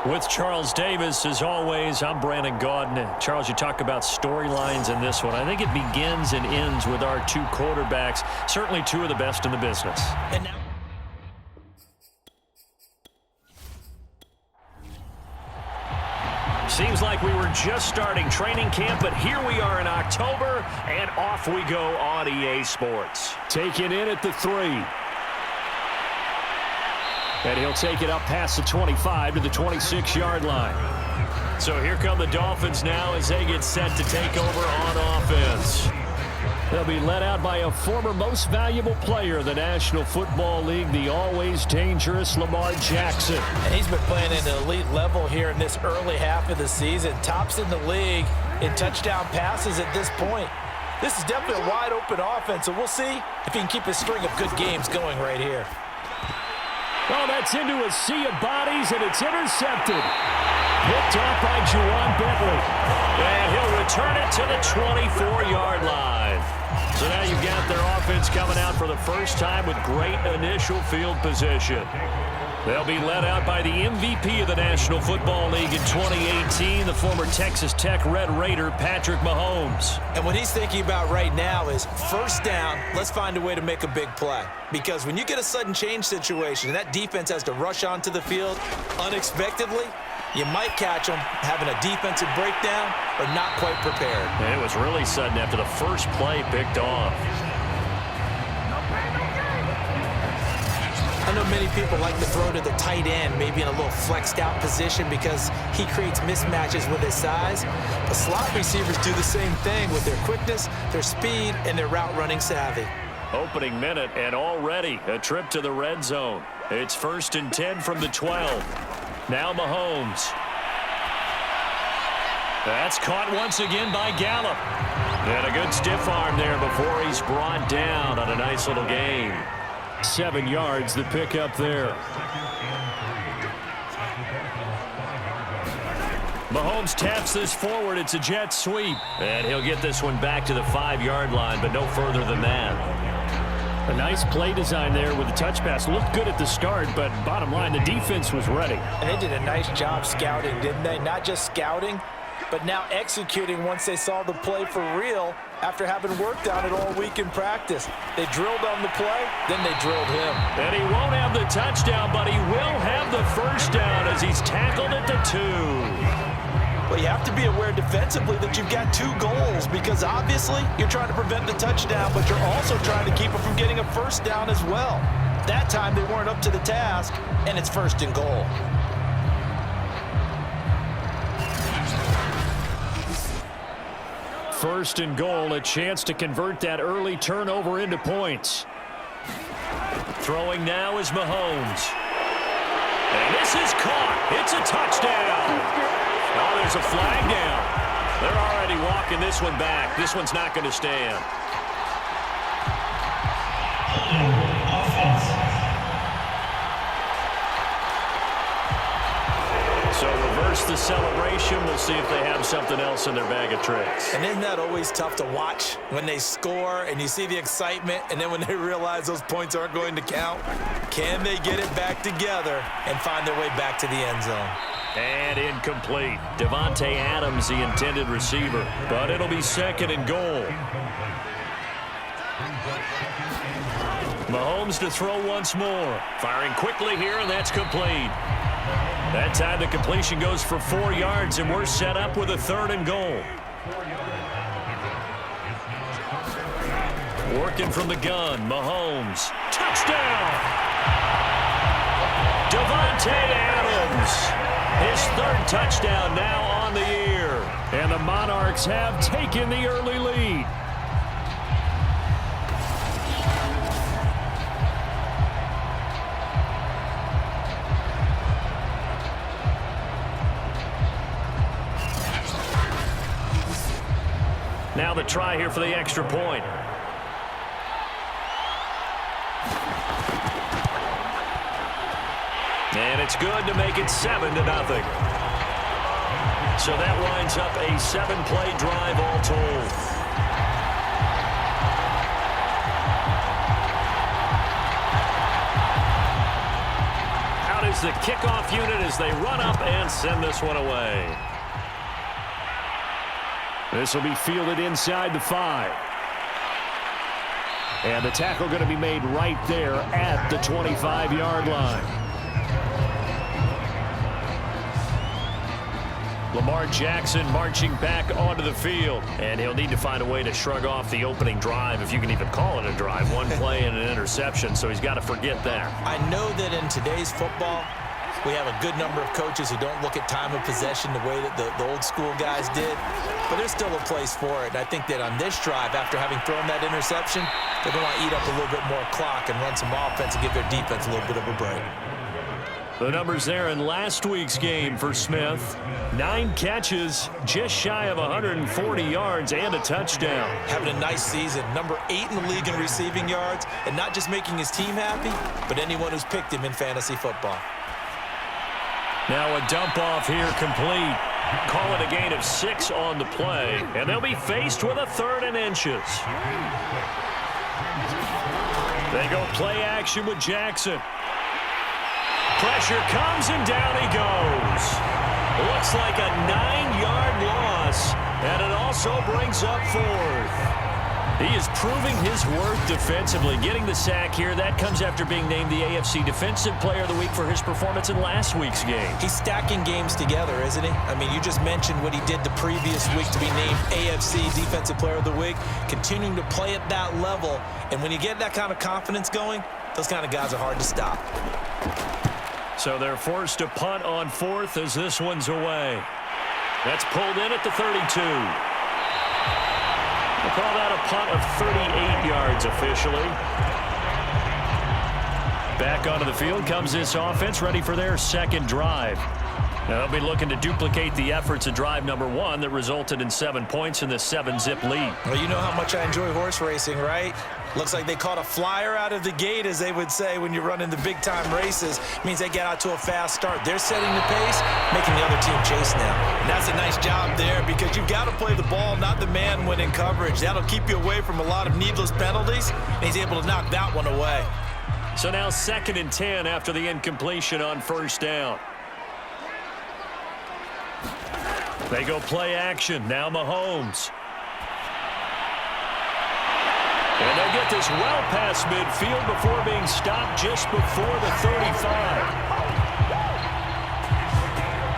With Charles Davis, as always, I'm Brandon Gaudin. Charles, you talk about storylines in this one. I think it begins and ends with our two quarterbacks, certainly two of the best in the business. And now, seems like we were just starting training camp, but here we are in October, and off we go on EA Sports. Taken in at the 3. And he'll take it up past the 25 to the 26-yard line. So here come the Dolphins now as they get set to take over on offense. They'll be led out by a former most valuable player of the National Football League, the always dangerous Lamar Jackson. and he's been playing at an elite level here in this early half of the season. Tops in the league in touchdown passes at this point. This is definitely a wide-open offense, and we'll see if he can keep his string of good games going right here. Oh, that's into a sea of bodies, and it's intercepted. Picked off by Juwan Bentley. And he'll return it to the 24-yard line. So now you've got their offense coming out for the first time with great initial field position. They'll be led out by the MVP of the National Football League in 2018, the former Texas Tech Red Raider, Patrick Mahomes. And what he's thinking about right now is first down, let's find a way to make a big play. Because when you get a sudden change situation and that defense has to rush onto the field unexpectedly, you might catch them having a defensive breakdown or not quite prepared. And it was really sudden after the first play picked off. I know many people like to throw to the tight end, maybe in a little flexed out position because he creates mismatches with his size. But slot receivers do the same thing with their quickness, their speed, and their route running savvy. Opening minute and already a trip to the red zone. It's 1st and 10 from the 12. Now Mahomes. That's caught once again by Gallup. And a good stiff arm there before he's brought down on a nice little gain. 7 yards, the pickup there. Mahomes taps this forward. It's a jet sweep. And he'll get this one back to the 5-yard line, but no further than that. A nice play design there with the touch pass. Looked good at the start, but bottom line, the defense was ready. And they did a nice job scouting, didn't they? Not just scouting, but now executing once they saw the play for real after having worked on it all week in practice. They drilled on the play, then they drilled him. And he won't have the touchdown, but he will have the first down as he's tackled at the 2. Well, you have to be aware defensively that you've got 2 goals because obviously you're trying to prevent the touchdown, but you're also trying to keep them from getting a first down as well. That time they weren't up to the task, and it's 1st and goal. First and goal, a chance to convert that early turnover into points. Throwing now is Mahomes. And this is caught. It's a touchdown. Oh, there's a flag down. They're already walking this one back. This one's not going to stand. So reverse the celebration. We'll see if they have something else in their bag of tricks. And isn't that always tough to watch when they score and you see the excitement and then when they realize those points aren't going to count? Can they get it back together and find their way back to the end zone? And incomplete. Devontae Adams, the intended receiver. But it'll be 2nd and goal. Mahomes to throw once more. Firing quickly here, and that's complete. That time the completion goes for 4 yards, and we're set up with a 3rd and goal. Working from the gun, Mahomes. Touchdown! Devontae Adams. His 3rd touchdown now on the year. And the Monarchs have taken the early lead. Now the try here for the extra point. And it's good to make it 7-0. So that winds up a 7-play drive all told. Out is the kickoff unit as they run up and send this one away. This will be fielded inside the 5. And the tackle going to be made right there at the 25-yard line. Lamar Jackson marching back onto the field. And he'll need to find a way to shrug off the opening drive, if you can even call it a drive. One play and an interception, so he's got to forget that. I know that in today's football, we have a good number of coaches who don't look at time of possession the way that the old school guys did. But there's still a place for it. And I think that on this drive, after having thrown that interception, they're going to want to eat up a little bit more clock and run some offense and give their defense a little bit of a break. The numbers there in last week's game for Smith. 9 catches, just shy of 140 yards, and a touchdown. Having a nice season. Number 8 in the league in receiving yards, and not just making his team happy, but anyone who's picked him in fantasy football. Now a dump off here complete. Call it a gain of 6 on the play, and they'll be faced with a 3rd and inches. They go play action with Jackson. Pressure comes, and down he goes. Looks like a 9-yard loss, and it also brings up 4th. He is proving his worth defensively. Getting the sack here, that comes after being named the AFC Defensive Player of the Week for his performance in last week's game. He's stacking games together, isn't he? I mean, you just mentioned what he did the previous week to be named AFC Defensive Player of the Week, continuing to play at that level. And when you get that kind of confidence going, those kind of guys are hard to stop. So they're forced to punt on 4th as this one's away. That's pulled in at the 32. We'll call that a punt of 38 yards officially. Back onto the field comes this offense, ready for their 2nd drive. Now they'll be looking to duplicate the efforts of drive number 1 that resulted in 7 points in this 7-zip lead. Well, you know how much I enjoy horse racing, right? Looks like they caught a flyer out of the gate, as they would say when you're running the big-time races. It means they get out to a fast start. They're setting the pace, making the other team chase now. And that's a nice job there, because you've got to play the ball, not the man when in coverage. That'll keep you away from a lot of needless penalties, and he's able to knock that one away. So now 2nd and 10 after the incompletion on 1st down. They go play action. Now Mahomes. And they'll get this well past midfield before being stopped just before the 35.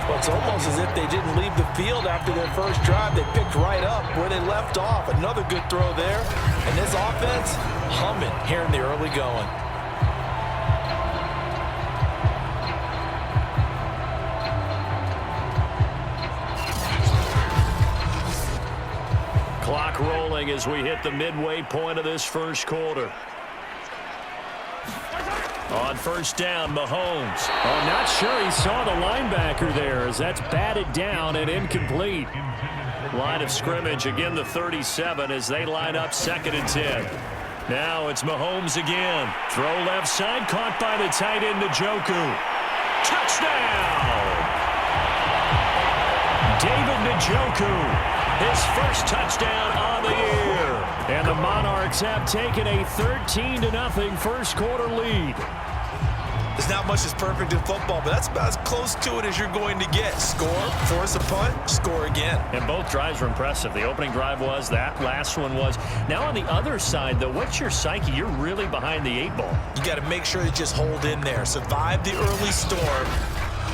Well, it's almost as if they didn't leave the field after their first drive. They picked right up where they left off. Another good throw there. And this offense humming here in the early going. Clock rolling as we hit the midway point of this 1st quarter. On 1st down, Mahomes. Oh, not sure he saw the linebacker there, as that's batted down and incomplete. Line of scrimmage, again the 37 as they line up 2nd and 10. Now it's Mahomes again. Throw left side, caught by the tight end, Njoku. Touchdown! David Njoku. His first touchdown on the year. And the Monarchs have taken a 13-0 1st quarter lead. There's not much that's perfect in football, but that's about as close to it as you're going to get. Score, force a punt, score again. And both drives were impressive. The opening drive was, that last one was. Now on the other side, though, what's your psyche? You're really behind the 8 ball. You got to make sure you just hold in there. Survive the early storm.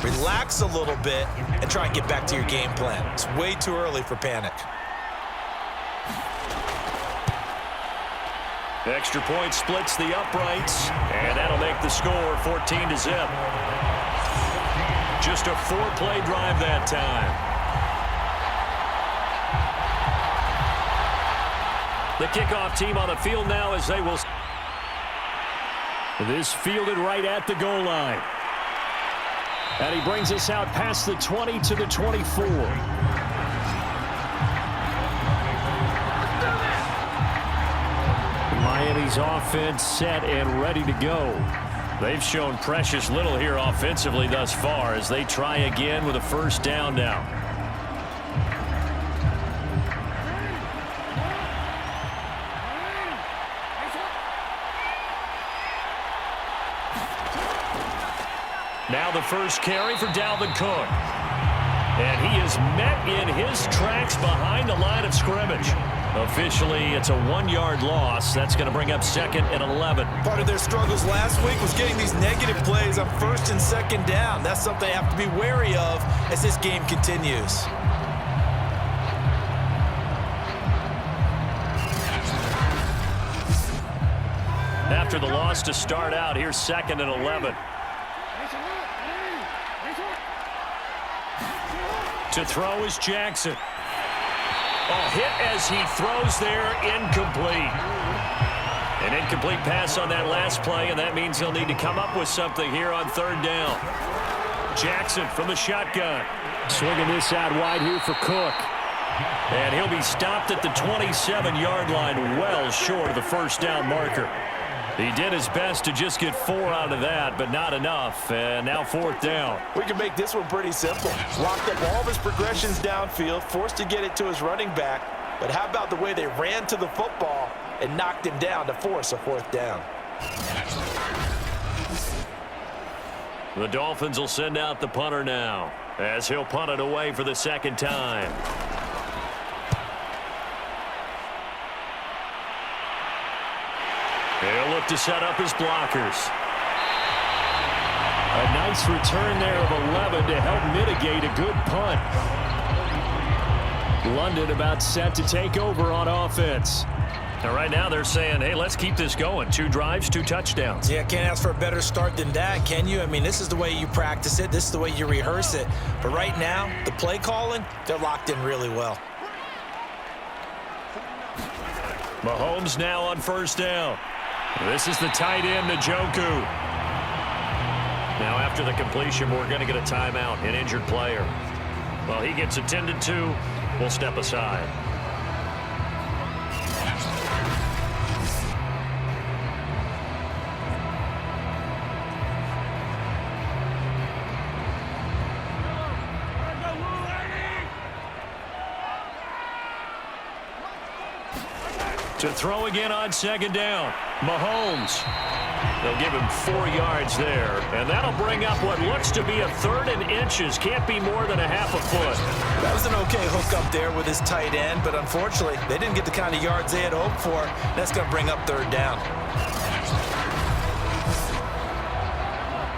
Relax a little bit and try and get back to your game plan. It's way too early for panic. Extra point splits the uprights, and that'll make the score 14-0. Just a 4-play drive that time. The kickoff team on the field now as they will. This fielded right at the goal line. And he brings us out past the 20 to the 24. Miami's offense set and ready to go. They've shown precious little here offensively thus far as they try again with a 1st down now. Now the first carry for Dalvin Cook. And he is met in his tracks behind the line of scrimmage. Officially, it's a 1-yard loss. That's going to bring up 2nd and 11. Part of their struggles last week was getting these negative plays on 1st and 2nd down. That's something they have to be wary of as this game continues. After the loss to start out, here's 2nd and 11. To throw is Jackson. A hit as he throws there, incomplete. An incomplete pass on that last play, and that means they'll need to come up with something here on 3rd down. Jackson from the shotgun. Swinging this out wide here for Cook. And he'll be stopped at the 27-yard line, well short of the 1st down marker. He did his best to just get 4 out of that, but not enough. And now 4th down. We can make this one pretty simple. Locked up all of his progressions downfield, forced to get it to his running back. But how about the way they ran to the football and knocked him down to force a 4th down? The Dolphins will send out the punter now, as he'll punt it away for the 2nd time. He'll look to set up his blockers. A nice return there of 11 to help mitigate a good punt. London about set to take over on offense. Now, right now they're saying, hey, let's keep this going. 2 drives, 2 touchdowns. Yeah, can't ask for a better start than that, can you? I mean, this is the way you practice it. This is the way you rehearse it. But right now, the play calling, they're locked in really well. Mahomes now on 1st down. This is the tight end, Njoku. Now, after the completion, we're going to get a timeout, an injured player. Well, he gets attended to. We'll step aside. To throw again on 2nd down. Mahomes. They'll give him 4 yards there. And that'll bring up what looks to be a 3rd and inches. Can't be more than a half a foot. That was an okay hook up there with his tight end, but unfortunately, they didn't get the kind of yards they had hoped for. That's going to bring up 3rd down.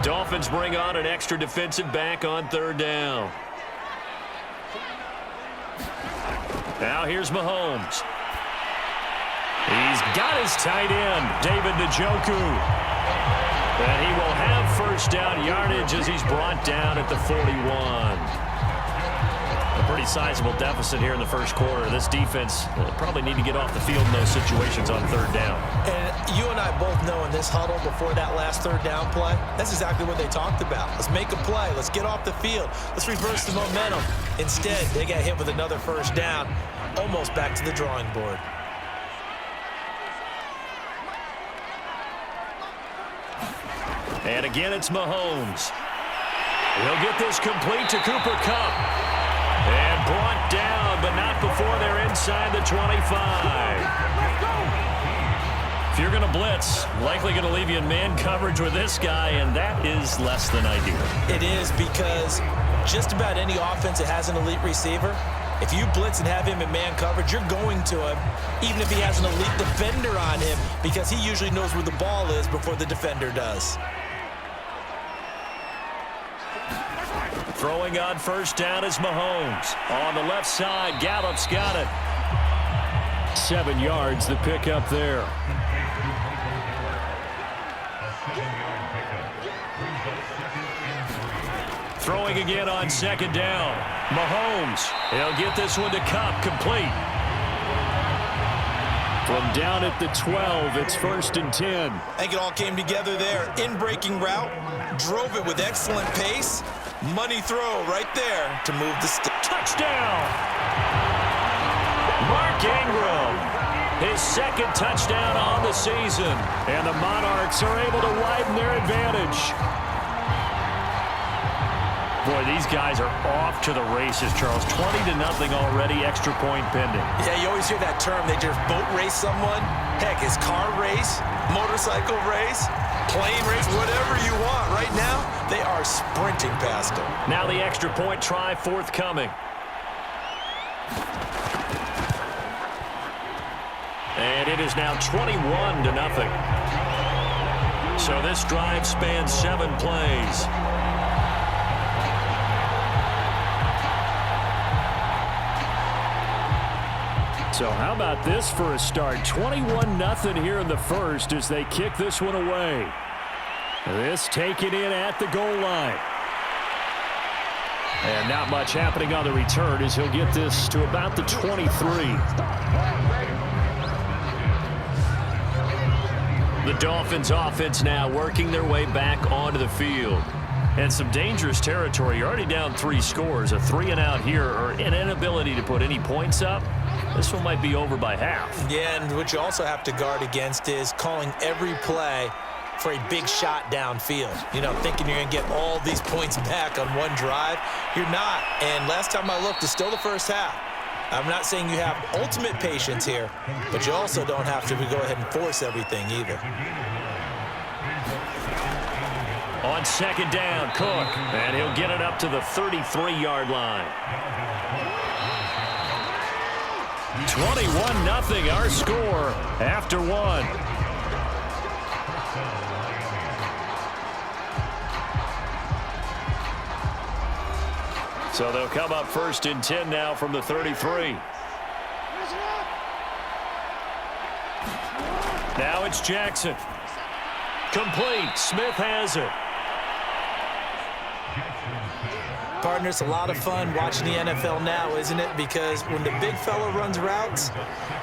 Dolphins bring on an extra defensive back on 3rd down. Now here's Mahomes. He's got his tight end, David Njoku. And he will have 1st down yardage as he's brought down at the 41. A pretty sizable deficit here in the 1st quarter. This defense will probably need to get off the field in those situations on 3rd down. And you and I both know in this huddle before that last 3rd down play, that's exactly what they talked about. Let's make a play. Let's get off the field. Let's reverse the momentum. Instead, they got hit with another 1st down, almost back to the drawing board. And again, it's Mahomes. He'll get this complete to Cooper Kupp. And brought down, but not before they're inside the 25. If you're going to blitz, likely going to leave you in man coverage with this guy, and that is less than ideal. It is, because just about any offense that has an elite receiver, if you blitz and have him in man coverage, you're going to him, even if he has an elite defender on him, because he usually knows where the ball is before the defender does. Throwing on 1st down is Mahomes. On the left side, Gallup's got it. 7 yards, the pickup there. Throwing again on 2nd down. Mahomes. He'll get this one to Kupp, complete. From down at the 12, it's 1st and 10. I think it all came together there. In-breaking route, drove it with excellent pace. Money throw right there to move the stick. Touchdown! Mark Ingram, his 2nd touchdown on the season. And the Monarchs are able to widen their advantage. Boy, these guys are off to the races, Charles. 20-0 already, extra point pending. Yeah, you always hear that term. They just boat race someone. Heck, it's car race, motorcycle race, plane race, whatever you want. Right now, they are sprinting past them. Now the extra point try forthcoming. And it is now 21-0. So this drive spans 7 plays. So how about this for a start? 21-0 here in the first as they kick this one away. This taken in at the goal line. And not much happening on the return as he'll get this to about the 23. The Dolphins offense now working their way back onto the field. And some dangerous territory. You're already down 3 scores. A 3-and-out here or an inability to put any points up. This one might be over by half. Yeah, and what you also have to guard against is calling every play for a big shot downfield. You know, thinking you're going to get all these points back on one drive. You're not. And last time I looked, it's still the first half. I'm not saying you have ultimate patience here, but you also don't have to go ahead and force everything either. On second down, Cook. And he'll get it up to the 33-yard line. 21-0 our score after 1. So they'll come up 1st and 10 now from the 33. Now it's Jackson. Complete. Smith has it. Partner, it's a lot of fun watching the NFL now, isn't it? Because when the big fella runs routes,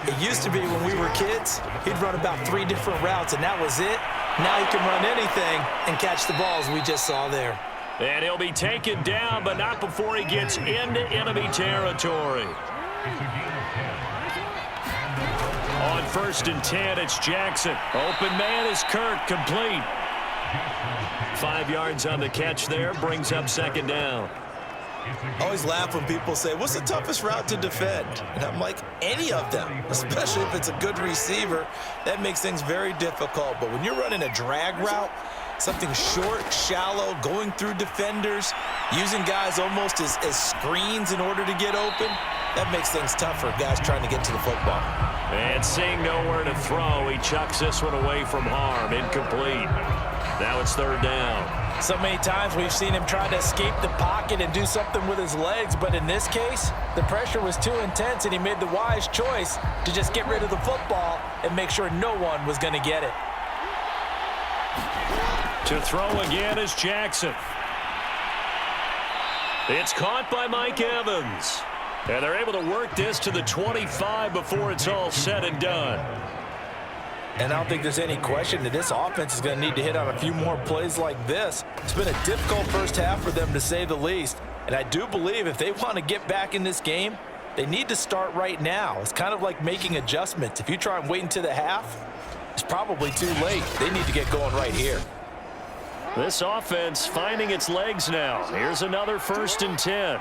it used to be when we were kids, he'd run about 3 different routes, and that was it. Now he can run anything and catch the balls we just saw there. And he'll be taken down, but not before he gets into enemy territory. On 1st and 10, it's Jackson. Open man is Kirk, complete. 5 yards on the catch there, brings up 2nd down. I always laugh when people say, what's the toughest route to defend? And I'm like, any of them, especially if it's a good receiver. That makes things very difficult. But when you're running a drag route, something short, shallow, going through defenders, using guys almost as screens in order to get open, that makes things tough for guys trying to get to the football. And seeing nowhere to throw, he chucks this one away from harm. Incomplete. Now it's 3rd down. So many times we've seen him try to escape the pocket and do something with his legs, but in this case, the pressure was too intense and he made the wise choice to just get rid of the football and make sure no one was going to get it. To throw again is Jackson. It's caught by Mike Evans. And they're able to work this to the 25 before it's all said and done. And I don't think there's any question that this offense is going to need to hit on a few more plays like this. It's been a difficult first half for them, to say the least. And I do believe if they want to get back in this game, they need to start right now. It's kind of like making adjustments. If you try and wait until the half, it's probably too late. They need to get going right here. This offense finding its legs now. Here's another 1st and 10.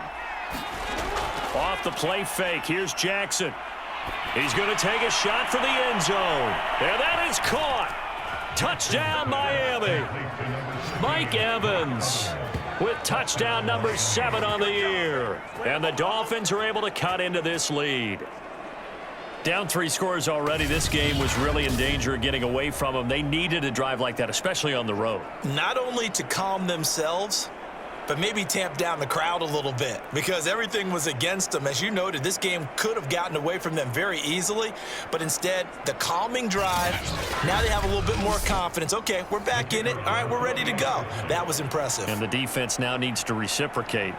Off the play fake, here's Jackson. He's going to take a shot for the end zone. And that is caught. Touchdown, Miami. Mike Evans with touchdown number 7 on the year. And the Dolphins are able to cut into this lead. Down 3 scores already. This game was really in danger of getting away from them. They needed a drive like that, especially on the road. Not only to calm themselves, but maybe tamp down the crowd a little bit because everything was against them. As you noted, this game could have gotten away from them very easily, but instead, the calming drive, now they have a little bit more confidence. Okay, we're back in it. All right, we're ready to go. That was impressive. And the defense now needs to reciprocate.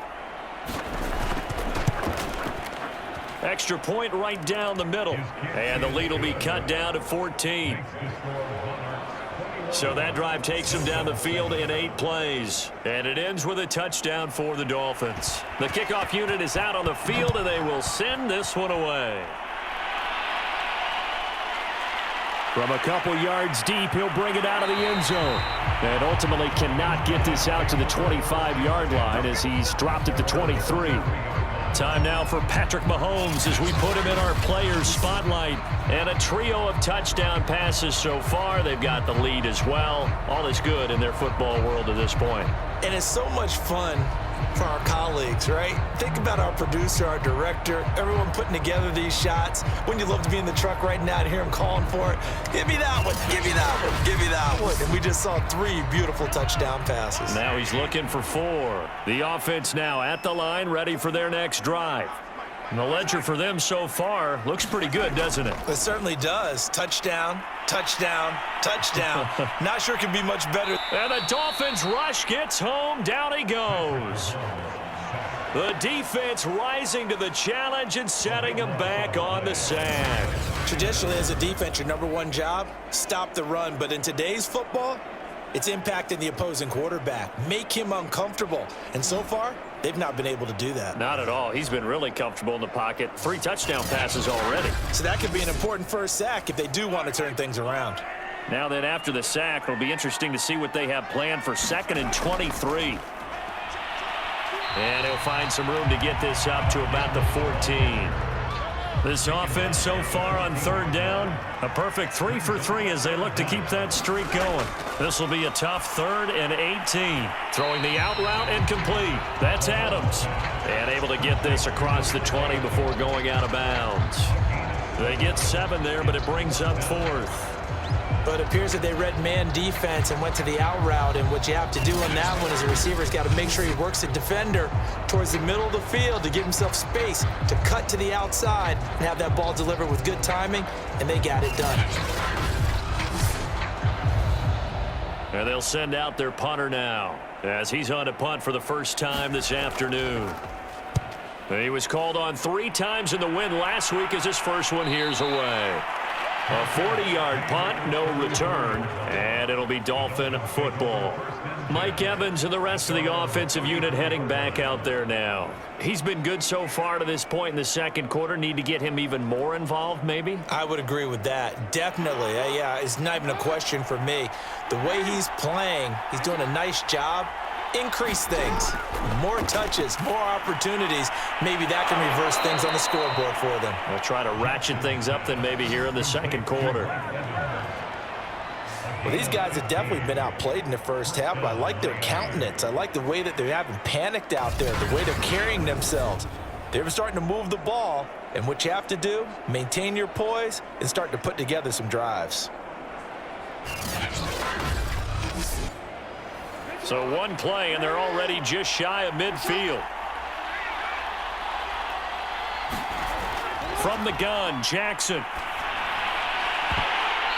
Extra point right down the middle, and the lead will be cut down to 14. So that drive takes them down the field in 8 plays. And it ends with a touchdown for the Dolphins. The kickoff unit is out on the field, and they will send this one away. From a couple yards deep, he'll bring it out of the end zone. And ultimately cannot get this out to the 25-yard line as he's dropped at the 23. Time now for Patrick Mahomes as we put him in our players' spotlight. And a trio of touchdown passes so far. They've got the lead as well. All is good in their football world at this point. And it's so much fun for our colleagues, right? Think about our producer, our director, everyone putting together these shots. Wouldn't you love to be in the truck right now and hear him calling for it? Give me that one, give me that one, give me that one. And we just saw 3 beautiful touchdown passes. Now he's looking for 4. The offense now at the line, ready for their next drive. And the ledger for them so far looks pretty good, doesn't it? It certainly does. Touchdown, touchdown, touchdown. Not sure it can be much better. And the Dolphins rush gets home. Down he goes. The defense rising to the challenge and setting him back on the sack. Traditionally, as a defense, your #1 job, stop the run. But in today's football, it's impacting the opposing quarterback. Make him uncomfortable. And so far, they've not been able to do that. Not at all. He's been really comfortable in the pocket. 3 touchdown passes already. So that could be an important first sack if they do want to turn things around. Now then, after the sack, it'll be interesting to see what they have planned for 2nd and 23. And he'll find some room to get this up to about the 14. This offense so far on 3rd down, a perfect 3 for 3 as they look to keep that streak going. This will be a tough 3rd and 18. Throwing the out route and complete. That's Adams. And able to get this across the 20 before going out of bounds. They get 7 there, but it brings up 4th. But it appears that they read man defense and went to the out route. And what you have to do on that one is the receiver's got to make sure he works the defender towards the middle of the field to give himself space to cut to the outside and have that ball delivered with good timing, and they got it done. And they'll send out their punter now as he's on to punt for the first time this afternoon. He was called on 3 times in the win last week as his first one here's away. A 40-yard punt, no return, and it'll be Dolphin football. Mike Evans and the rest of the offensive unit heading back out there now. He's been good so far to this point in the 2nd quarter. Need to get him even more involved, maybe? I would agree with that. Definitely. Yeah, it's not even a question for me. The way he's playing, he's doing a nice job. Increase things. More touches, more opportunities. Maybe that can reverse things on the scoreboard for them. They'll try to ratchet things up then maybe here in the 2nd quarter. Well, these guys have definitely been outplayed in the first half. I like their countenance. I like the way that they haven't panicked out there, the way they're carrying themselves. They're starting to move the ball, and what you have to do, maintain your poise and start to put together some drives. So 1 play, and they're already just shy of midfield. From the gun, Jackson.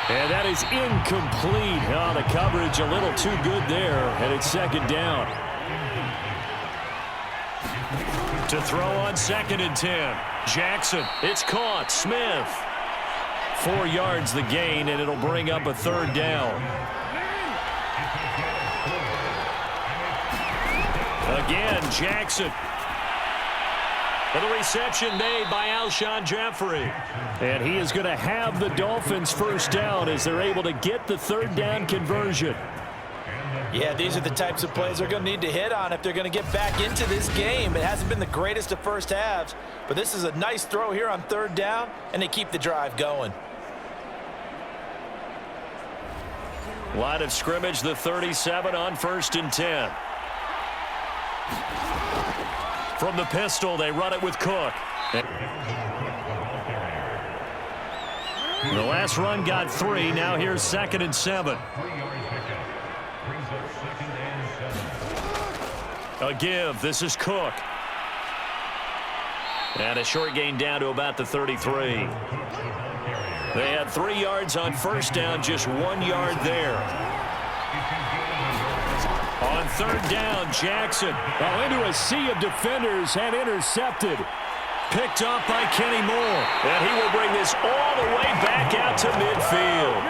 And that is incomplete. Oh, the coverage a little too good there, and it's 2nd down. To throw on 2nd and 10. Jackson, it's caught. Smith. 4 yards the gain, and it'll bring up a 3rd down. Again, Jackson. And the reception made by Alshon Jeffrey. And he is going to have the Dolphins first down as they're able to get the 3rd down conversion. Yeah, these are the types of plays they're going to need to hit on if they're going to get back into this game. It hasn't been the greatest of first halves, but this is a nice throw here on 3rd down, and they keep the drive going. Line of scrimmage, the 37 on 1st and 10. From the pistol, they run it with Cook. The last run got 3. Now here's 2nd and 7. A give. This is Cook. And a short gain down to about the 33. They had 3 yards on 1st down, just 1 yard there. On 3rd down, Jackson. Oh, into a sea of defenders and intercepted. Picked off by Kenny Moore. And he will bring this all the way back out to midfield.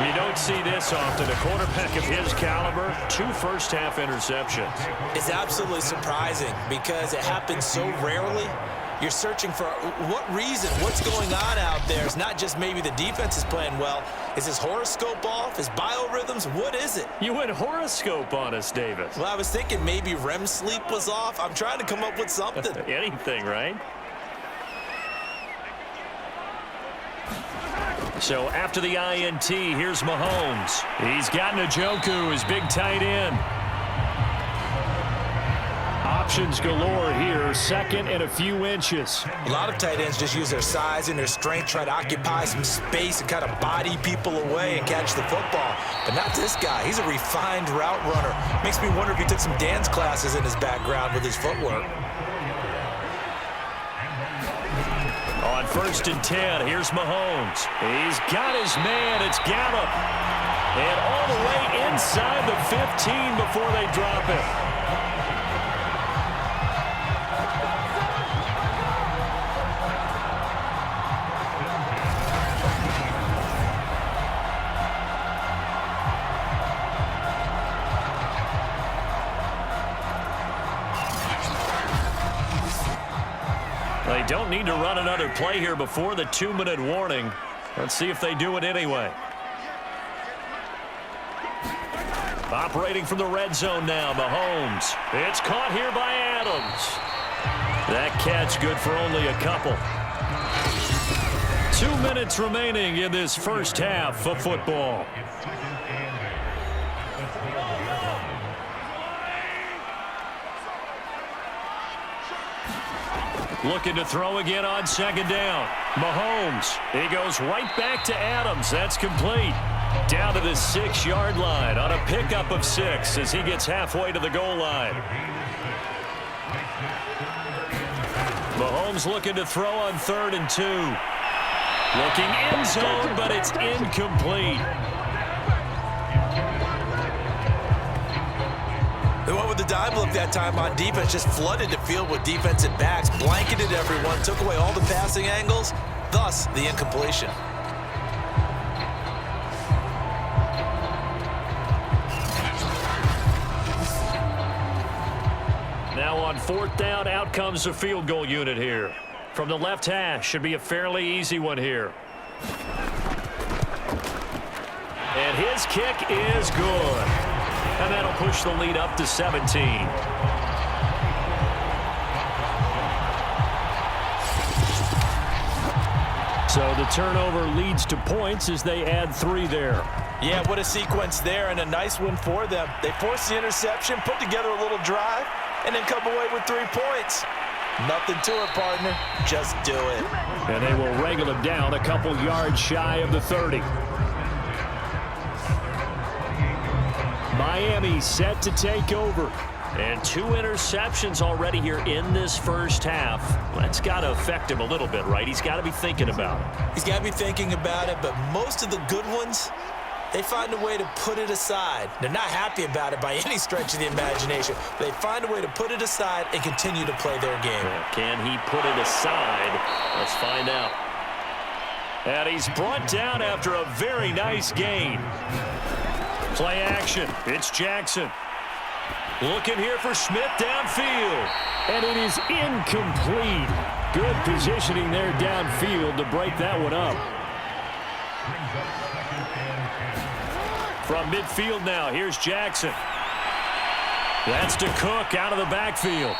You don't see this often. A quarterback of his caliber, 2 first-half interceptions. It's absolutely surprising because it happens so rarely. You're searching for what reason, what's going on out there. It's not just maybe the defense is playing well. Is his horoscope off? His biorhythms? What is it? You went horoscope on us, Davis. Well, I was thinking maybe REM sleep was off. I'm trying to come up with something. Anything, right? So after the INT, here's Mahomes. He's got Njoku, his big tight end. Options galore here, second and a few inches. A lot of tight ends just use their size and their strength, try to occupy some space and kind of body people away and catch the football. But not this guy. He's a refined route runner. Makes me wonder if he took some dance classes in his background with his footwork. On 1st and 10, here's Mahomes. He's got his man. It's Gallup. And all the way inside the 15 before they drop it. They don't need to run another play here before the 2-minute warning. Let's see if they do it anyway. Operating from the red zone now, Mahomes. It's caught here by Adams. That catch good for only a couple. 2 minutes remaining in this first half of football. Looking to throw again on 2nd down. Mahomes. He goes right back to Adams. That's complete. Down to the 6-yard line on a pickup of 6 as he gets halfway to the goal line. Mahomes looking to throw on 3rd and 2. Looking end zone, but it's incomplete. They went with the dime look that time on defense, just flooded the field with defensive backs, blanketed everyone, took away all the passing angles, thus the incompletion. Now on 4th down, out comes the field goal unit here. From the left hash, should be a fairly easy one here. And his kick is good. And that'll push the lead up to 17. So the turnover leads to points as they add 3 there. Yeah, what a sequence there, and a nice one for them. They forced the interception, put together a little drive, and then come away with 3 points. Nothing to it, partner. Just do it. And they will wrangle him down a couple yards shy of the 30. Miami set to take over. And 2 interceptions already here in this first half. That's got to affect him a little bit, right? He's got to be thinking about it. He's got to be thinking about it, but most of the good ones, they find a way to put it aside. They're not happy about it by any stretch of the imagination. They find a way to put it aside and continue to play their game. Can he put it aside? Let's find out. And he's brought down after a very nice gain. Play action. It's Jackson. Looking here for Smith downfield. And it is incomplete. Good positioning there downfield to break that one up. From midfield now, here's Jackson. That's to Cook out of the backfield.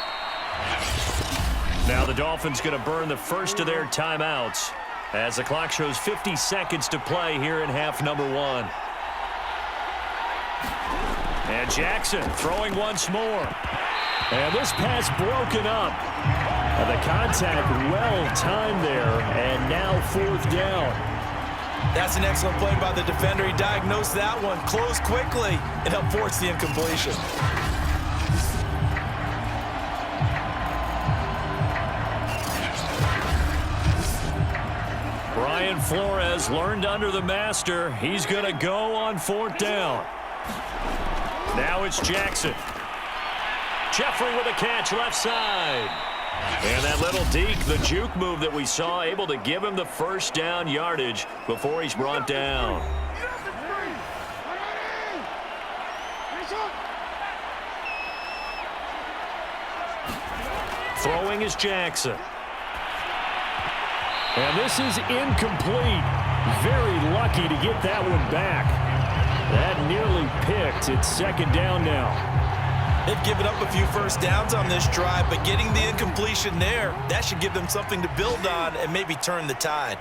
Now the Dolphins going to burn the first of their timeouts as the clock shows 50 seconds to play here in half number 1. And Jackson throwing once more. And this pass broken up. And the contact well timed there. And now 4th down. That's an excellent play by the defender. He diagnosed that one, closed quickly, and helped force the incompletion. Brian Flores learned under the master. He's going to go on 4th down. Now it's Jackson. Jeffrey with a catch left side. And that little deke, the juke move that we saw, able to give him the first down yardage before he's brought down. Throwing is Jackson. And this is incomplete. Very lucky to get that one back. That nearly picked. It's second down now. They've given up a few first downs on this drive, but getting the incompletion there, that should give them something to build on and maybe turn the tide.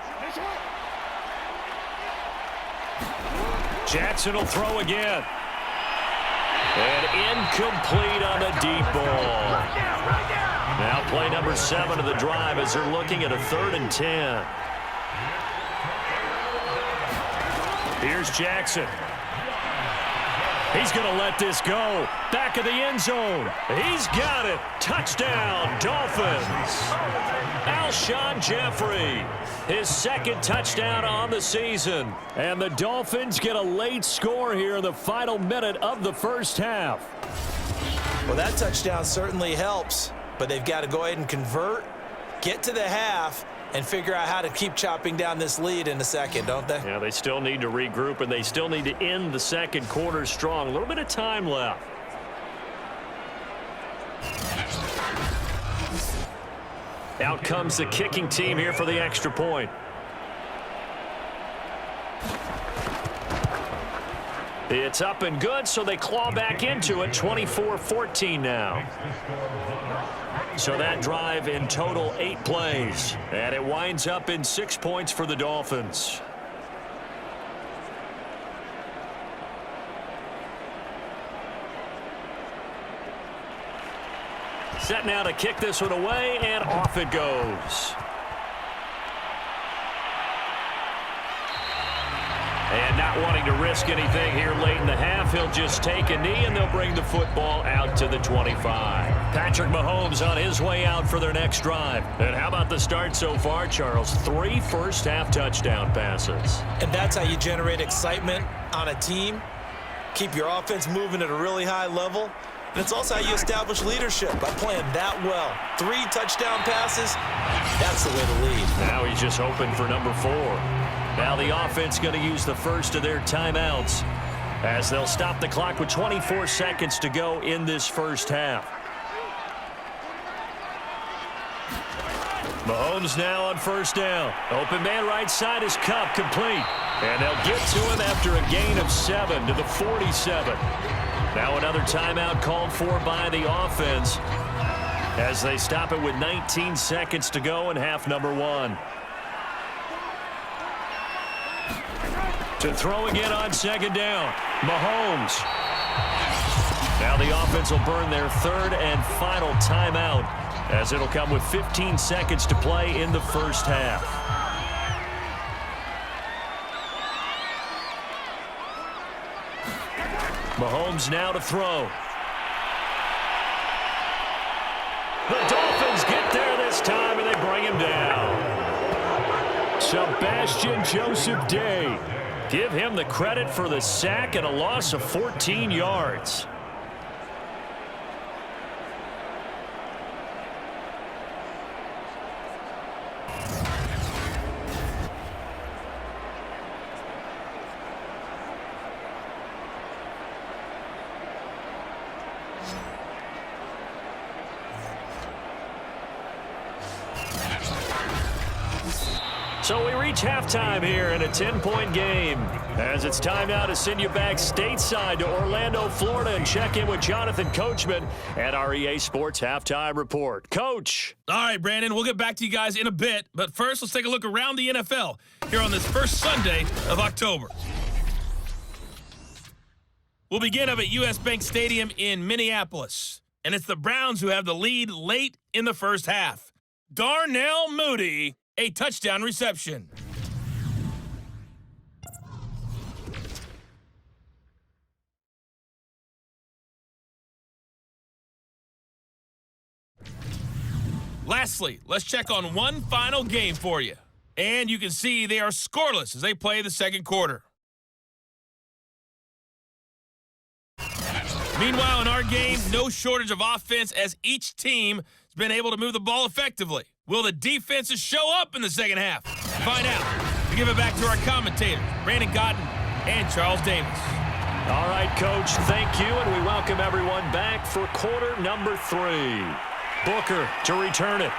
Jackson will throw again. And incomplete on the deep ball. Now play number 7 of the drive as they're looking at a 3rd and 10. Here's Jackson. He's going to let this go. Back of the end zone. He's got it. Touchdown, Dolphins. Alshon Jeffrey, his 2nd touchdown on the season. And the Dolphins get a late score here in the final minute of the first half. Well, that touchdown certainly helps, but they've got to go ahead and convert, get to the half, and figure out how to keep chopping down this lead in the second, don't they? Yeah, they still need to regroup, and they still need to end the second quarter strong. A little bit of time left. Out comes the kicking team here for the extra point. It's up and good, so they claw back into it. 24-14 now. So that drive in total 8 plays. And it winds up in 6 points for the Dolphins. Set now to kick this one away, and off it goes. And not wanting to risk anything here late in the half, he'll just take a knee, and they'll bring the football out to the 25. Patrick Mahomes on his way out for their next drive. And how about the start so far, Charles? 3 first-half touchdown passes. And that's how you generate excitement on a team, keep your offense moving at a really high level, and it's also how you establish leadership by playing that well. 3 touchdown passes, that's the way to lead. Now he's just hoping for number 4. Now the offense going to use the first of their timeouts as they'll stop the clock with 24 seconds to go in this first half. Mahomes now on first down. Open man right side is Kupp, complete. And they'll get to him after a gain of 7 to the 47. Now another timeout called for by the offense as they stop it with 19 seconds to go in half number 1. To throw again on second down, Mahomes. Now the offense will burn their 3rd and final timeout as it'll come with 15 seconds to play in the first half. Mahomes now to throw. The Dolphins get there this time, and they bring him down. Sebastian Joseph Day. Give him the credit for the sack and a loss of 14 yards. So we reach halftime here in a 10-point game as it's time now to send you back stateside to Orlando, Florida, and check in with Jonathan Coachman at our EA Sports Halftime Report. Coach. All right, Brandon, we'll get back to you guys in a bit, but first let's take a look around the NFL here on this first Sunday of October. We'll begin up at US Bank Stadium in Minneapolis, and it's the Browns who have the lead late in the first half. Darnell Mooney, a touchdown reception. Lastly, let's check on one final game for you. And you can see they are scoreless as they play the second quarter. Meanwhile, in our game, no shortage of offense as each team has been able to move the ball effectively. Will the defenses show up in the second half? Find out. We give it back to our commentators, Brandon Cotton and Charles Davis. All right, Coach, thank you, and we welcome everyone back for quarter number 3. Booker to return it.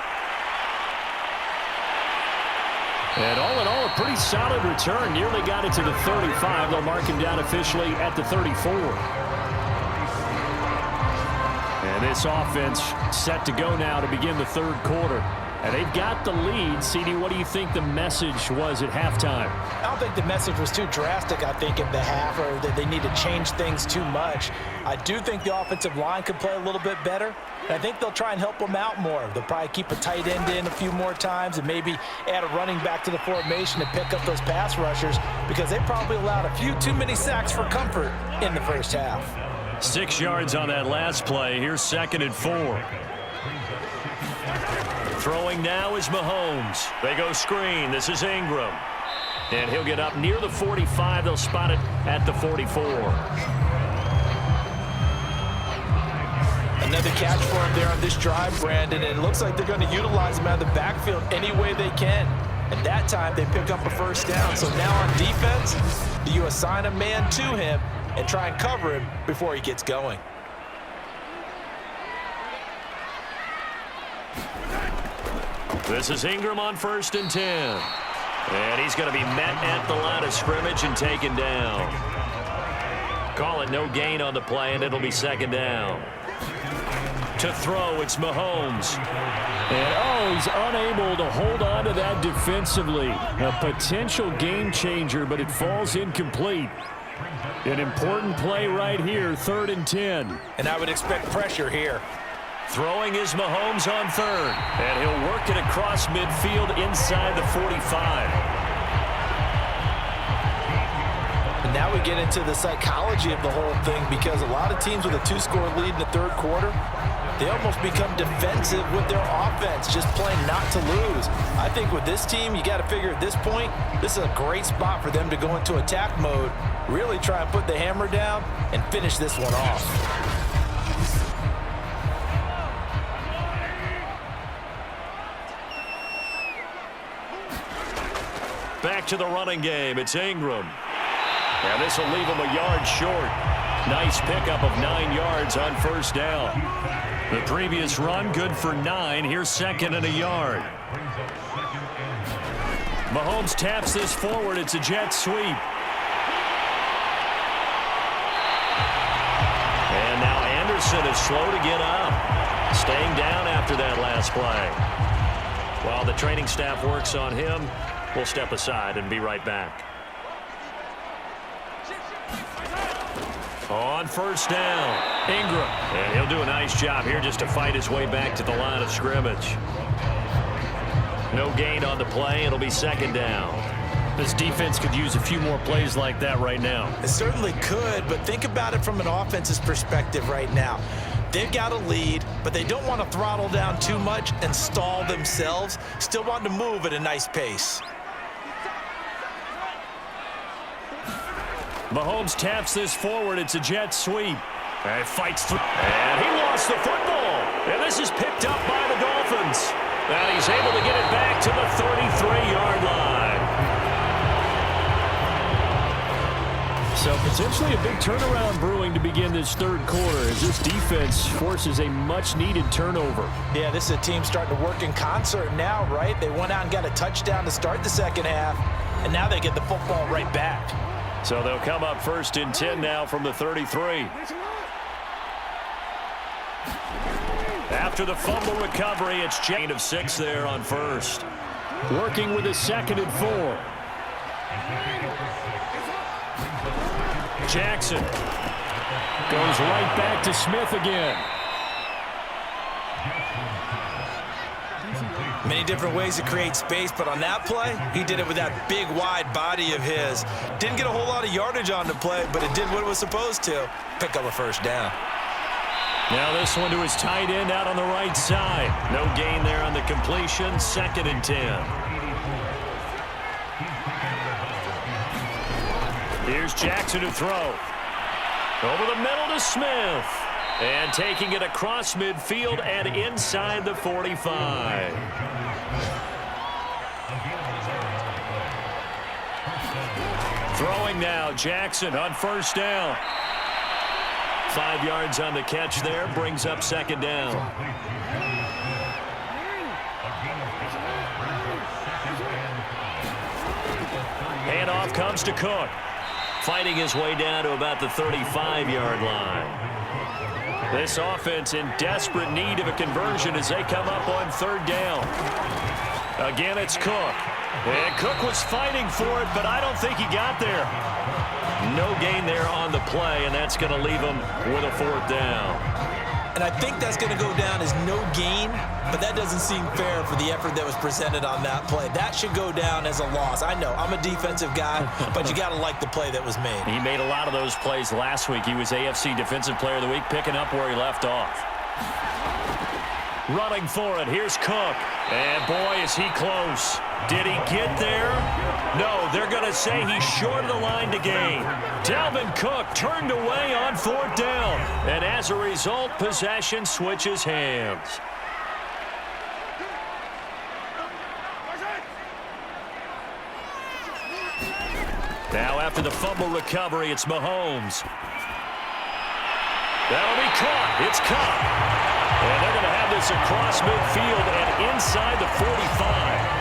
And all in all, a pretty solid return. Nearly got it to the 35. They'll mark him down officially at the 34. And this offense set to go now to begin the third quarter. And they've got the lead. CD, what do you think the message was at halftime? I don't think the message was too drastic, I think, at the half, or that they need to change things too much. I do think the offensive line could play a little bit better, and I think they'll try and help them out more. They'll probably keep a tight end in a few more times and maybe add a running back to the formation to pick up those pass rushers, because they probably allowed a few too many sacks for comfort in the first half. 6 yards on that last play. Here's 2nd and 4. Throwing now is Mahomes. They go screen. This is Ingram. And he'll get up near the 45. They'll spot it at the 44. Another catch for him there on this drive, Brandon, and it looks like they're going to utilize him out of the backfield any way they can. And that time they pick up a first down. So now on defense, you assign a man to him and try and cover him before he gets going. This is Ingram on 1st and 10. And he's going to be met at the line of scrimmage and taken down. Call it no gain on the play, and it'll be 2nd down. To throw, it's Mahomes. And, he's unable to hold on to that defensively. A potential game changer, but it falls incomplete. An important play right here, 3rd and 10. And I would expect pressure here. Throwing is Mahomes on 3rd. And he'll work it across midfield inside the 45. And now we get into the psychology of the whole thing, because a lot of teams with a 2-score lead in the third quarter, they almost become defensive with their offense, just playing not to lose. I think with this team, you got to figure at this point, this is a great spot for them to go into attack mode, really try and put the hammer down and finish this one off. Back to the running game. It's Ingram. And this will leave him a yard short. Nice pickup of 9 yards on 1st down. The previous run, good for 9. Here's 2nd and a yard. Mahomes taps this forward. It's a jet sweep. And now Anderson is slow to get up. Staying down after that last play. While the training staff works on him, we'll step aside and be right back. On 1st down, Ingram. And he'll do a nice job here just to fight his way back to the line of scrimmage. No gain on the play. It'll be 2nd down. This defense could use a few more plays like that right now. It certainly could, but think about it from an offense's perspective right now. They've got a lead, but they don't want to throttle down too much and stall themselves. Still want to move at a nice pace. Mahomes taps this forward. It's a jet sweep. And fights through. And he lost the football. And this is picked up by the Dolphins. And he's able to get it back to the 33-yard line. So potentially a big turnaround brewing to begin this third quarter as this defense forces a much-needed turnover. Yeah, this is a team starting to work in concert now, right? They went out and got a touchdown to start the second half, and now they get the football right back. So they'll come up 1st and 10 now from the 33. After the fumble recovery, it's chain of 6 there on 1st. Working with a 2nd and 4. Jackson goes right back to Smith again. Many different ways to create space, but on that play, he did it with that big, wide body of his. Didn't get a whole lot of yardage on the play, but it did what it was supposed to. Pick up a first down. Now this one to his tight end out on the right side. No gain there on the completion. 2nd and 10. Here's Jackson to throw. Over the middle to Smith. And taking it across midfield and inside the 45. Throwing now, Jackson on 1st down. 5 yards on the catch there, brings up 2nd down. Handoff comes to Cook. Fighting his way down to about the 35-yard line. This offense in desperate need of a conversion as they come up on third down. Again, it's Cook. And Cook was fighting for it, but I don't think he got there. No gain there on the play, and that's going to leave him with a fourth down. And I think that's going to go down as no gain, but that doesn't seem fair for the effort that was presented on that play. That should go down as a loss. I know, I'm a defensive guy, but you got to like the play that was made. He made a lot of those plays last week. He was AFC Defensive Player of the Week, picking up where he left off. Running for it, here's Cook. And boy, is he close. Did he get there? No, they're going to say he's short of the line to gain. Dalvin Cook turned away on fourth down. And as a result, possession switches hands. Now after the fumble recovery, it's Mahomes. That'll be caught. It's caught. And they're going to have this across midfield and inside the 45.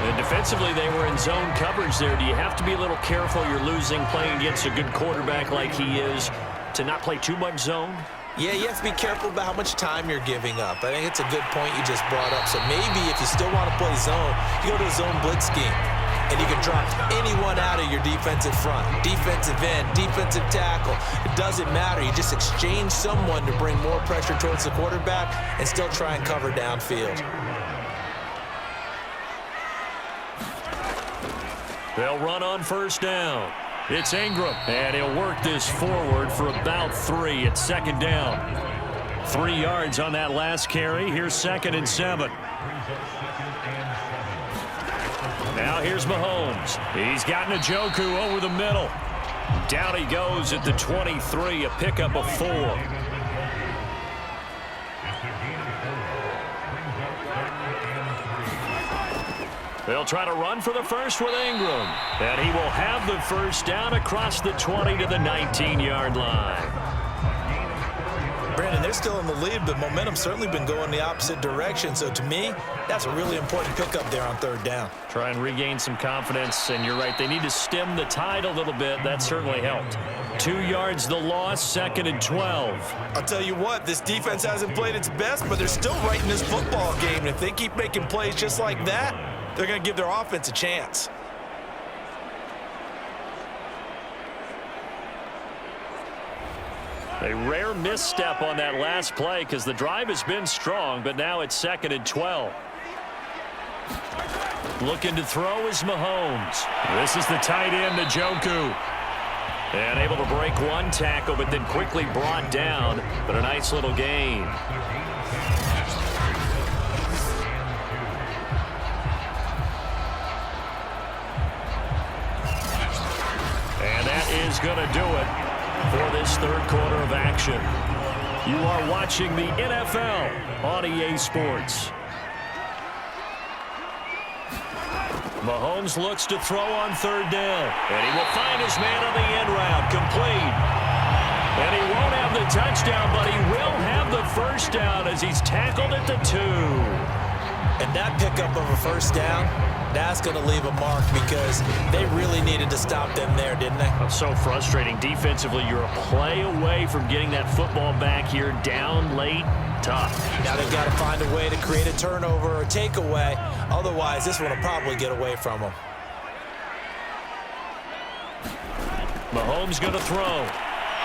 And defensively, they were in zone coverage there. Do you have to be a little careful? You're losing playing against a good quarterback like he is to not play too much zone? Yeah, you have to be careful about how much time you're giving up. I think it's a good point you just brought up. So maybe if you still want to play zone, you go to a zone blitz scheme. And you can drop anyone out of your defensive front. Defensive end, defensive tackle. It doesn't matter. You just exchange someone to bring more pressure towards the quarterback and still try and cover downfield. They'll run on first down. It's Ingram, and he'll work this forward for about 3. It's second down. 3 yards on that last carry. Here's 2nd and 7. Now here's Mahomes. He's got Njoku over the middle. Down he goes at the 23, a pickup of 4. They'll try to run for the first with Ingram. And he will have the first down across the 20 to the 19-yard line. Brandon, they're still in the lead, but momentum's certainly been going the opposite direction. So to me, that's a really important pickup there on third down. Try and regain some confidence, and you're right. They need to stem the tide a little bit. That certainly helped. 2 yards the loss, 2nd and 12. I'll tell you what, this defense hasn't played its best, but they're still right in this football game. And if they keep making plays just like that, they're going to give their offense a chance. A rare misstep on that last play because the drive has been strong, but now it's 2nd and 12. Looking to throw is Mahomes. This is the tight end, Njoku. And able to break one tackle, but then quickly brought down. But a nice little gain. And that is going to do it for this third quarter of action. You are watching the NFL on EA Sports. Mahomes looks to throw on third down. And he will find his man on the end route. Complete. And he won't have the touchdown, but he will have the first down as he's tackled at the 2. And that pickup of a first down, that's going to leave a mark because they really needed to stop them there, didn't they? It's so frustrating. Defensively, you're a play away from getting that football back here down late. Tough. Now they've got to find a way to create a turnover or takeaway. Otherwise, this one will probably get away from them. Mahomes going to throw.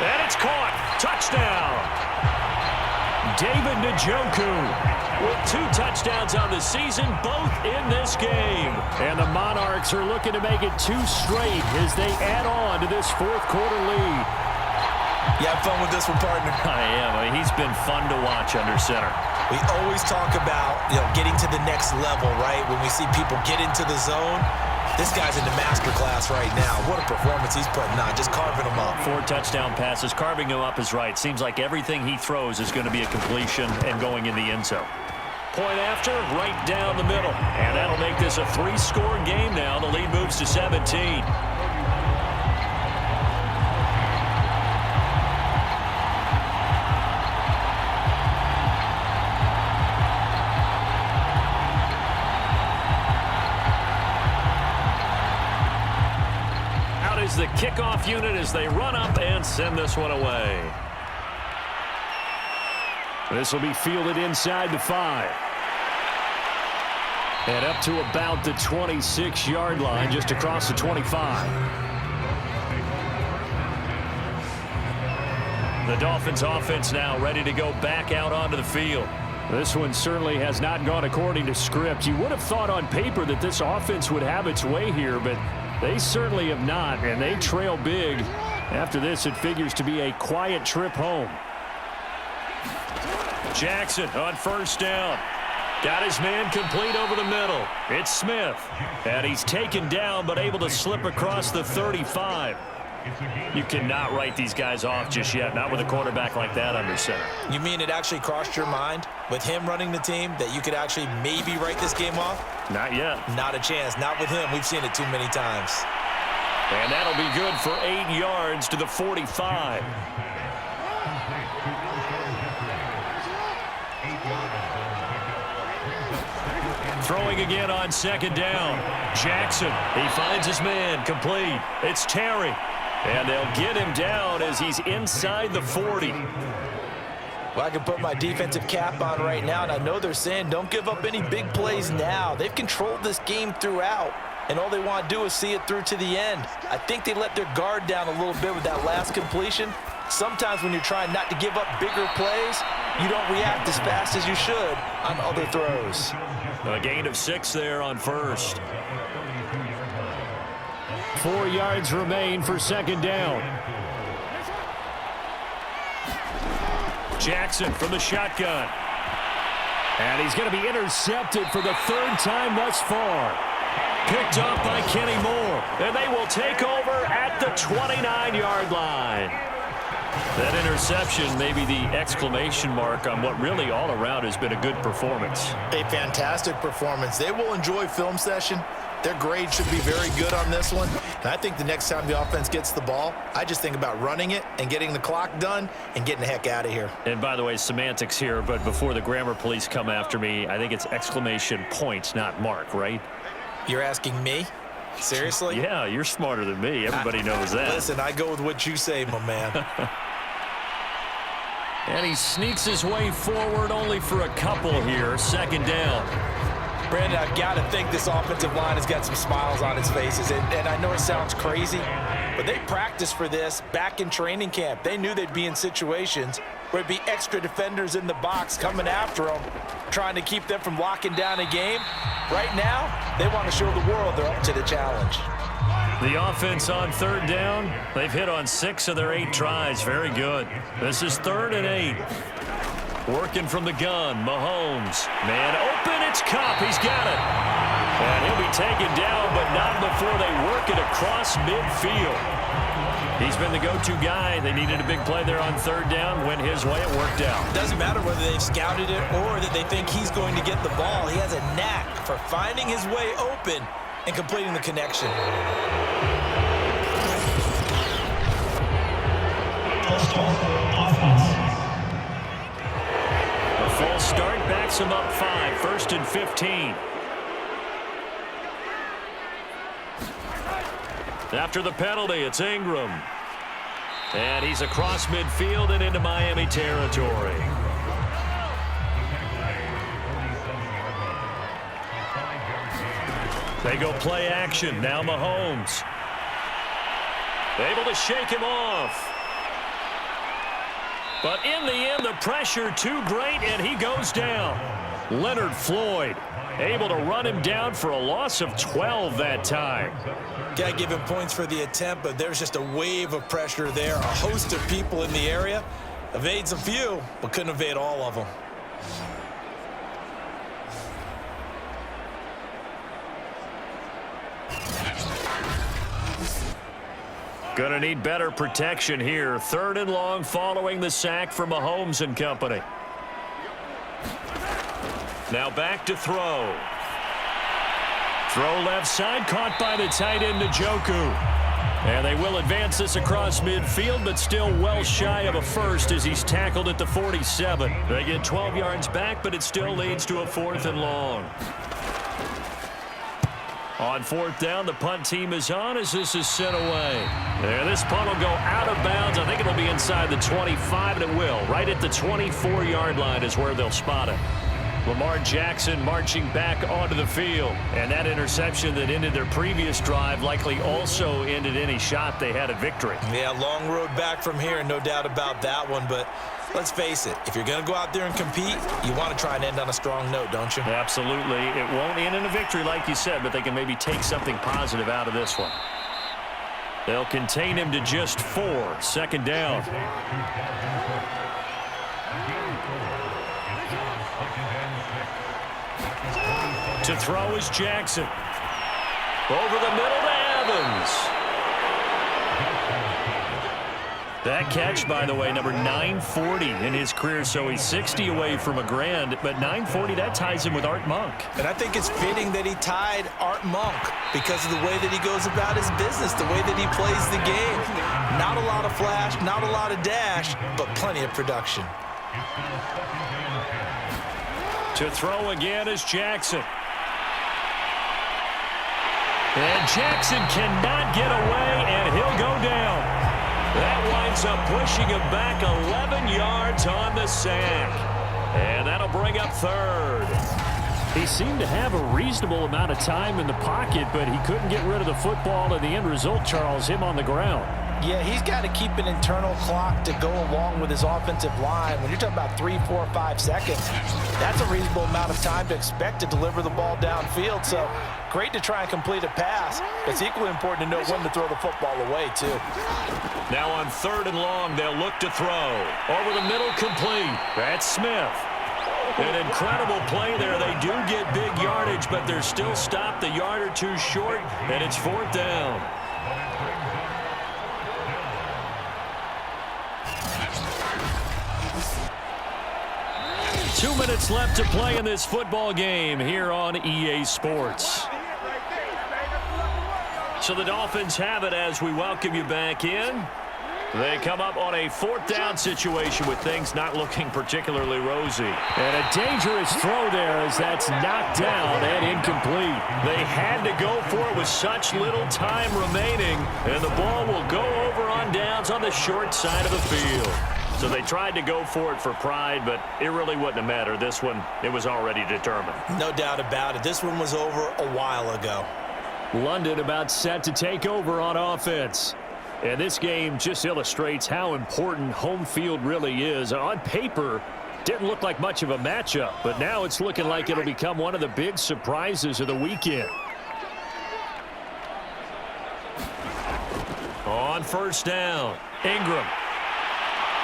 And it's caught. Touchdown. David Njoku with 2 touchdowns on the season, both in this game. And the Monarchs are looking to make it 2 straight as they add on to this fourth quarter lead. You have fun with this one, partner? I am. I mean, he's been fun to watch under center. We always talk about, getting to the next level, right? When we see people get into the zone, this guy's in the master class right now. What a performance he's putting on, just carving them up. 4 touchdown passes. Carving him up is right. Seems like everything he throws is going to be a completion and going in the end zone. Point after, right down the middle. And that'll make this a 3-score game now. The lead moves to 17. is the kickoff unit as they run up and send this one away. This will be fielded inside the 5. And up to about the 26-yard line, just across the 25. The Dolphins offense now ready to go back out onto the field. This one certainly has not gone according to script. You would have thought on paper that this offense would have its way here, but they certainly have not, and they trail big. After this, it figures to be a quiet trip home. Jackson on first down. Got his man complete over the middle. It's Smith. And he's taken down but able to slip across the 35. You cannot write these guys off just yet, not with a quarterback like that under center. You mean it actually crossed your mind with him running the team that you could actually maybe write this game off? Not yet. Not a chance. Not with him. We've seen it too many times. And that'll be good for 8 yards to the 45. Throwing again on second down. Jackson, he finds his man complete. It's Terry. And they'll get him down as he's inside the 40. Well, I can put my defensive cap on right now, and I know they're saying don't give up any big plays now. They've controlled this game throughout, and all they want to do is see it through to the end. I think they let their guard down a little bit with that last completion. Sometimes when you're trying not to give up bigger plays, you don't react as fast as you should on other throws. A gain of 6 there on first. 4 yards remain for second down. Jackson from the shotgun. And he's going to be intercepted for the 3rd time thus far. Picked up by Kenny Moore. And they will take over at the 29-yard line. That interception may be the exclamation mark on what really all around has been a good performance. A fantastic performance. They will enjoy film session. Their grade should be very good on this one. And I think the next time the offense gets the ball, I just think about running it and getting the clock done and getting the heck out of here. And by the way, semantics here, but before the grammar police come after me, I think it's exclamation points, not mark, right? You're asking me? Seriously? Yeah, you're smarter than me. Everybody knows that. Listen, I go with what you say, my man. And he sneaks his way forward only for a couple here. Second down. Brandon, I've got to think this offensive line has got some smiles on its faces. And I know it sounds crazy, but they practiced for this back in training camp. They knew they'd be in situations where it'd be extra defenders in the box coming after them, trying to keep them from locking down a game. Right now, they want to show the world they're up to the challenge. The offense on third down, they've hit on 6 of their 8 tries. Very good. This is 3rd and 8. Working from the gun, Mahomes. Man open, it's Kupp. He's got it. And he'll be taken down, but not before they work it across midfield. He's been the go-to guy. They needed a big play there on third down. Went his way. It worked out. Doesn't matter whether they've scouted it or that they think he's going to get the ball. He has a knack for finding his way open and completing the connection. A false start backs him up 5. 1st and 15. After the penalty, it's Ingram. And he's across midfield and into Miami territory. They go play action. Now Mahomes. Able to shake him off. But in the end, the pressure too great, and he goes down. Leonard Floyd able to run him down for a loss of 12 that time. Got to give him points for the attempt, but there's just a wave of pressure there. A host of people in the area. Evades a few, but couldn't evade all of them. Going to need better protection here. 3rd and long following the sack from Mahomes and company. Now back to throw. Throw left side, caught by the tight end Njoku. And they will advance this across midfield, but still well shy of a first as he's tackled at the 47. They get 12 yards back, but it still leads to a 4th and long. On fourth down, the punt team is on as this is sent away. There, this punt will go out of bounds. I think it'll be inside the 25, and it will. Right at the 24-yard line is where they'll spot it. Lamar Jackson marching back onto the field. And that interception that ended their previous drive likely also ended any shot they had at victory. Yeah, long road back from here, no doubt about that one. But let's face it, if you're going to go out there and compete, you want to try and end on a strong note, don't you? Absolutely. It won't end in a victory like you said, but they can maybe take something positive out of this one. They'll contain him to just 4. Second down. To throw is Jackson. Over the middle to Evans. That catch, by the way, number 940 in his career, so he's 60 away from a grand, but 940, that ties him with Art Monk. And I think it's fitting that he tied Art Monk because of the way that he goes about his business, the way that he plays the game. Not a lot of flash, not a lot of dash, but plenty of production. To throw again is Jackson. And Jackson cannot get away, and he'll go down. That winds up pushing him back 11 yards on the sack. And that'll bring up third. He seemed to have a reasonable amount of time in the pocket, but he couldn't get rid of the football, and the end result, Charles, him on the ground. Yeah, he's got to keep an internal clock to go along with his offensive line. When you're talking about 3, 4, 5 seconds, that's a reasonable amount of time to expect to deliver the ball downfield. So great to try and complete a pass. It's equally important to know when to throw the football away, too. Now on 3rd and long, they'll look to throw. Over the middle, complete. That's Smith. An incredible play there. They do get big yardage, but they're still stopped a yard or two short, and it's 4th down. Two minutes left to play in this football game here on EA Sports. So the Dolphins have it as we welcome you back in. They come up on a 4th down situation with things not looking particularly rosy. And a dangerous throw there as that's knocked down and incomplete. They had to go for it with such little time remaining, and the ball will go over on downs on the short side of the field. So they tried to go for it for pride, but it really wouldn't have mattered. This one, it was already determined. No doubt about it. This one was over a while ago. London about set to take over on offense. And this game just illustrates how important home field really is. On paper, didn't look like much of a matchup, but now it's looking like it'll become one of the big surprises of the weekend. On 1st down, Ingram.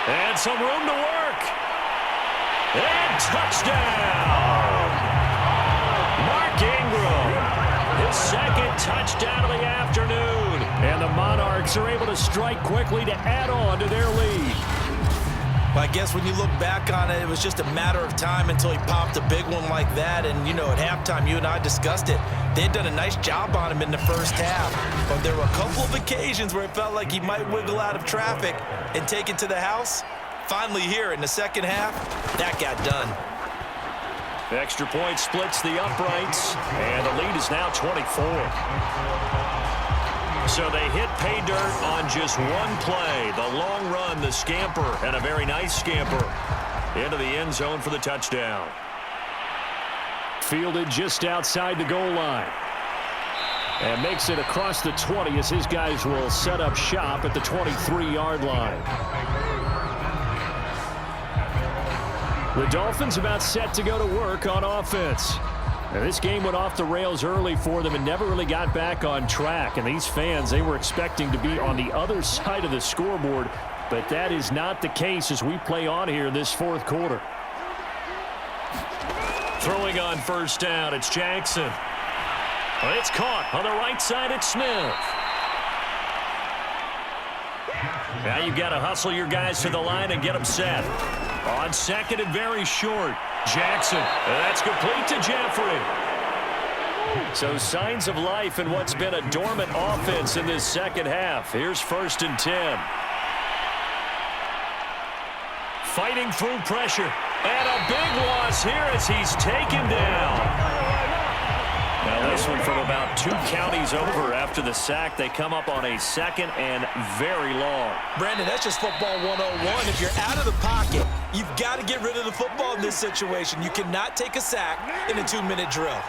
And some room to work. And touchdown! Mark Ingram, his 2nd touchdown of the afternoon. And the Monarchs are able to strike quickly to add on to their lead. Well, I guess when you look back on it, it was just a matter of time until he popped a big one like that. And, you know, at halftime, you and I discussed it. They had done a nice job on him in the first half. But there were a couple of occasions where it felt like he might wiggle out of traffic and take it to the house. Finally here in the second half, that got done. Extra point splits the uprights, and the lead is now 24. So they hit pay dirt on just one play. The long run, the scamper, and a very nice scamper into the end zone for the touchdown. Fielded just outside the goal line. And makes it across the 20 as his guys will set up shop at the 23-yard line. The Dolphins about set to go to work on offense. Now, this game went off the rails early for them and never really got back on track. And these fans, they were expecting to be on the other side of the scoreboard, but that is not the case as we play on here in this 4th quarter. Throwing on 1st down, it's Jackson. It's caught on the right side, it's Smith. Now you've got to hustle your guys to the line and get them set. On 2nd and very short, Jackson. That's complete to Jeffrey. So signs of life in what's been a dormant offense in this second half. Here's 1st and 10. Fighting through pressure. And a big loss here as he's taken down. Now this one from about 2 counties over after the sack. They come up on a 2nd and very long. Brandon, that's just football 101. If you're out of the pocket, you've got to get rid of the football in this situation. You cannot take a sack in a 2-minute drill.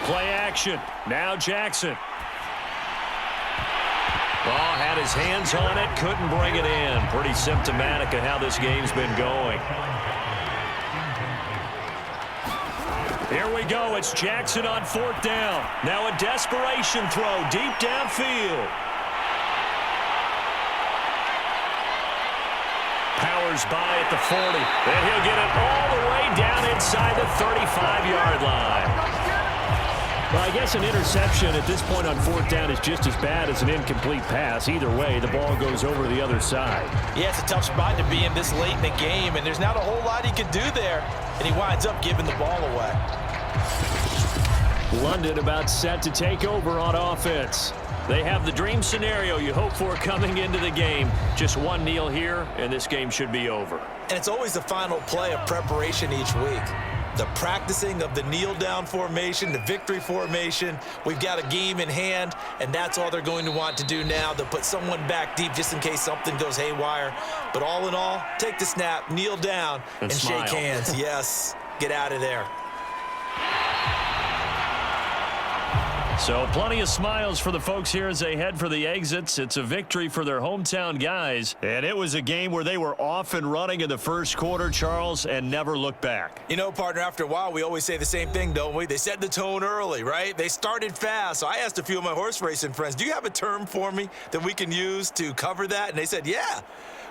Play action. Now Jackson. Ball had his hands on it, couldn't bring it in. Pretty symptomatic of how this game's been going. Here we go. It's Jackson on 4th down. Now a desperation throw deep downfield. Powers by at the 40. And he'll get it all the way down inside the 35-yard line. Well, I guess an interception at this point on 4th down is just as bad as an incomplete pass. Either way, the ball goes over the other side. Yeah, it's a tough spot to be in this late in the game, and there's not a whole lot he can do there, and he winds up giving the ball away. London about set to take over on offense. They have the dream scenario you hope for coming into the game. Just one kneel here, and this game should be over. And it's always the final play of preparation each week. The practicing of the kneel-down formation, the victory formation. We've got a game in hand, and that's all they're going to want to do now. They'll put someone back deep just in case something goes haywire. But all in all, take the snap, kneel down, and shake hands. Yes, get out of there. So plenty of smiles for the folks here as they head for the exits. It's a victory for their hometown guys. And it was a game where they were off and running in the first quarter, Charles, and never looked back. You know, partner, after a while, we always say the same thing, don't we? They set the tone early, right? They started fast. So I asked a few of my horse racing friends, do you have a term for me that we can use to cover that? And they said, yeah.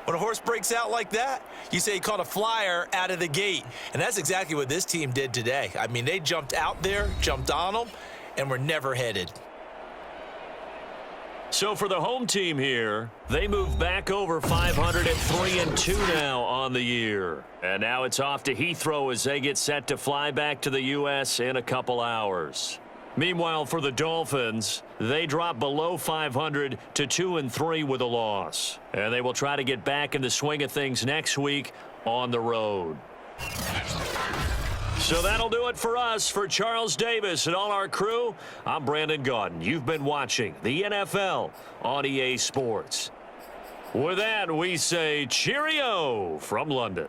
When a horse breaks out like that, you say he caught a flyer out of the gate. And that's exactly what this team did today. I mean, they jumped out there, jumped on them, and we're never headed. So for the home team here, they move back over 500 at 3-2 now on the year. And now it's off to Heathrow as they get set to fly back to the U.S. in a couple hours. Meanwhile, for the Dolphins, they drop below 500 to 2-3 with a loss. And they will try to get back in the swing of things next week on the road. So that'll do it for us. For Charles Davis and all our crew, I'm Brandon Gaudin. You've been watching the NFL on EA Sports. With that, we say cheerio from London.